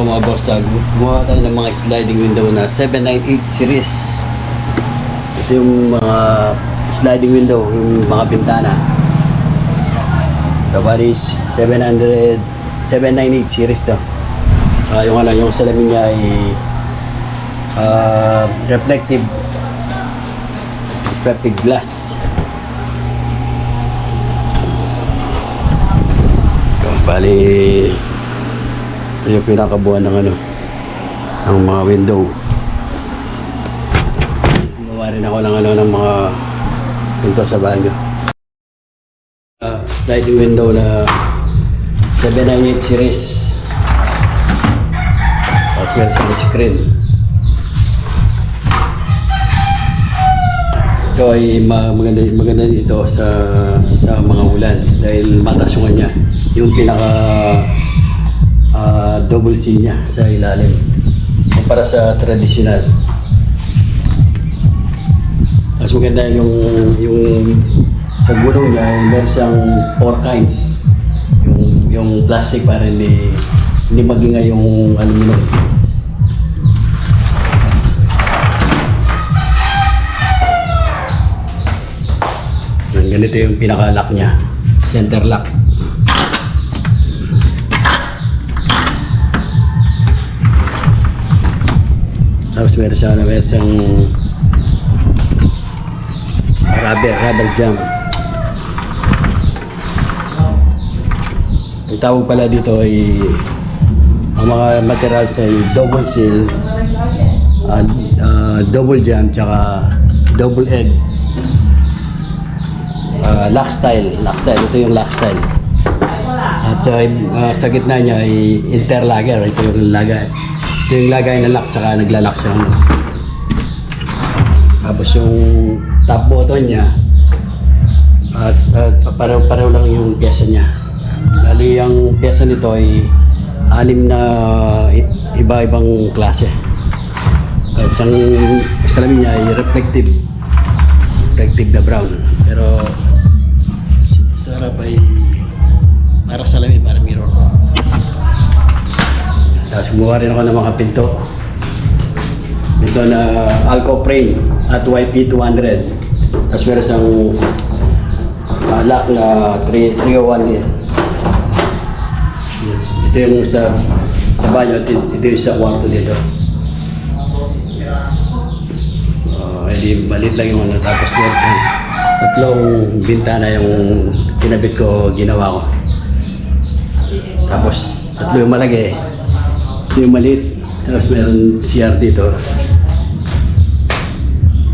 mga boss, gumawa tayo ng mga sliding window na 798 series. Ito yung mga sliding window, yung mga bintana. Bali 798 series to. Yung salamin niya ay reflective glass. Bali ito yung pinakabuuan ng ng mga window. Gumawa rin ako ng mga pinto sa banyo. Sliding window na 798 series. Tapos meron sa screen. Ito ay maganda dito sa mga ulan dahil mataas yung kanya. Yung pinaka double C niya sa ilalim para sa traditional. Mas maganda yung sa gulong niya, meron siyang 4 kinds. Yung plastic para hindi magingay yung aluminum. Ganito yung pinaka-lock niya, center lock. Tapos meron siyang rubber jam. Ang tawag pala dito ay ang mga materials ay double seal, double jam, tsaka double egg. Lock style. Ito yung lock style. At sa gitna niya ay interlagger. Ito yung lagay na lock, tsaka naglalak siya. Tapos yung top button niya at pareho lang yung pyesa niya. Bali ang pyesa nito ay 6 na iba-ibang klase. Tapos ang salamin niya ay reflective na brown. Pero sa harap ay para salamin, para mirror. Tapos gumawa rin ako ng mga pinto. Ito na Alco frame at YP200. Tapos meron siyang lock na 301 din. Ito yung sa banyo, ito yung sa kwarto dito. Hindi maliit lang yung tapos meron siyang 3 bintana yung kinabit ko, ginawa ko. Tapos 3 yung malaki. Yung maliit, tapos meron CR dito,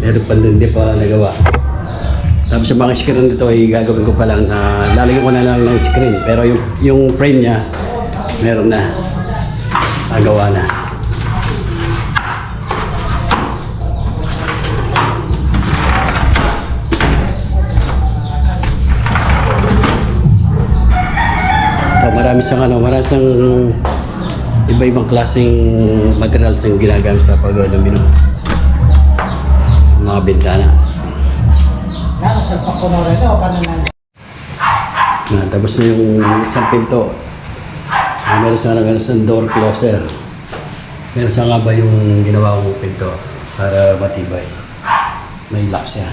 meron pa hindi pa nagawa. Tapos sa mga screen nito ay gagawin ko pa lang, lalagyan ko na lang ng screen, pero yung frame niya meron na, nagawa na. Marami siyang iba-ibang klaseng materials ang ginagamit sa pag-aluminum. Mga bintana. Tapos na yung isang pinto. Meron siyang door closer. Meron siyang nga ba yung ginawa kong pinto para matibay. May lock siya.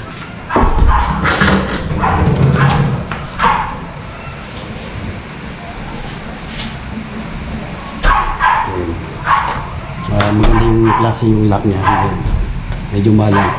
Magandang klase yung lock niya. Medyo malang.